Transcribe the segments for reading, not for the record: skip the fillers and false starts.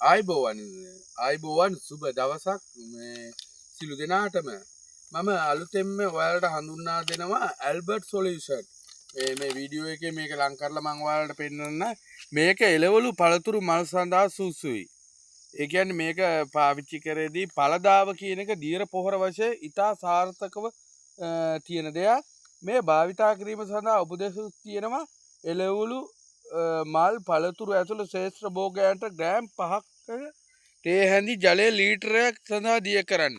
ආයිබෝවන් සුබ දවසක් මේ සිළු දෙනාටම මම අලුතෙන්ම ඔයාලට හඳුන්වා දෙනවා ඇල්බර්ට් සොලියුෂන් මේ වීඩියෝ එකේ මේක ලං කරලා මම ඔයාලට පෙන්නන්න මේක එළවලු පළතුරු මල් සඳහා සුසුයි. ඒ කියන්නේ මේක පාවිච්චි කරේදී පළදාව කියන එක දියර පොහොර වශයෙන් ඉතා සාර්ථකව තියෙන දෙයක්. මේ භාවිතා කිරීම සඳහා උපදෙස් තියෙනවා එළවලු මල් පළතුරු ඇතුළු ශ්‍රේෂ්ඨ භෝගයන්ට ග්‍රෑම් 5ක තේ හැඳි ජලය ලීටරයක් සඳහා දිය කරන්න.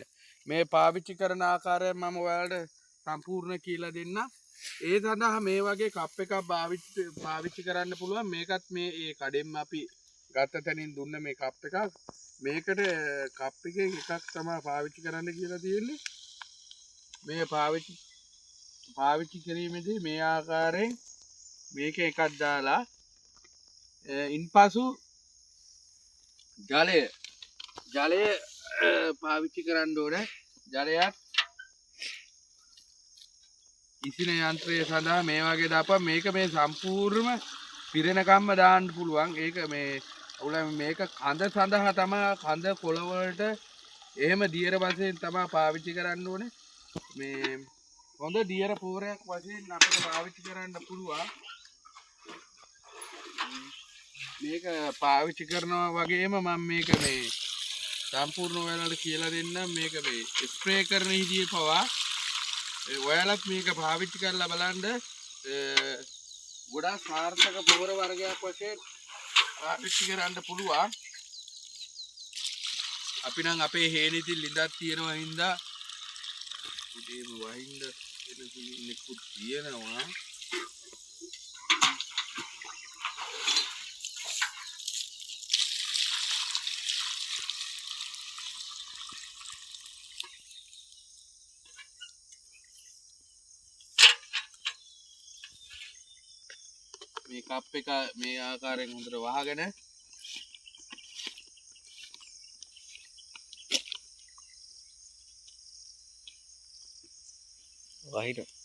මේ පාවිච්චි කරන ආකාරය මම ඔයාලට සම්පූර්ණ කියලා දෙන්න. ඒ සඳහා මේ වගේ කප් එකක් පාවිච්චි කරන්න පුළුවන්. මේකත් මේ ඒ කඩෙන්ම අපි ගත්ත තැනින් දුන්න මේ කප් එකක්. මේකට කප් එකේ එකක් තමයි පාවිච්චි කරන්න කියලා තියෙන්නේ. මේ පාවිච්චි කිරීමේදී මේ ආකාරයෙන් මේක එකක් දාලා ඉන්පසු ජලය පාවිච්චි කරන්න ඕනේ. ජලයක් ඉසින යන්ත්‍රය සඳහා මේ වගේ දාපුවා මේක මේ සම්පූර්ණම පිරෙනකම්ම දාන්න පුළුවන්. ඒක මේක කඳ සඳහා තමයි කඳ කොළ වලට එහෙම දියර වශයෙන් තමයි පාවිච්චි කරන්න ඕනේ. මේ හොඳ දියර පෝරයක් වශයෙන් අපිට පාවිච්චි කරන්න පුළුවන්. මේක පාවිච්චි කරනවා වගේම මම මේක මේ සම්පූර්ණ ඔයාලට කියලා දෙන්නම්. මේක මේ ස්ප්‍රේ කරන විදිය පවා ඔයාලත් මේක පාවිච්චි කරලා බලන්න. ගොඩාක් සාර්ථක පොහොර වර්ගයක් වශයෙන් පාවිච්චි කරන්න පුළුවන්. අපි නම් අපේ හේනෙදි ලිඳක් තියෙනවා හින්දා උදේම වහින්න එන කෙනෙකුත් තියෙනවා. මේ කප් එක මේ ආකාරයෙන් හොඳට වහගෙන වහිනවා.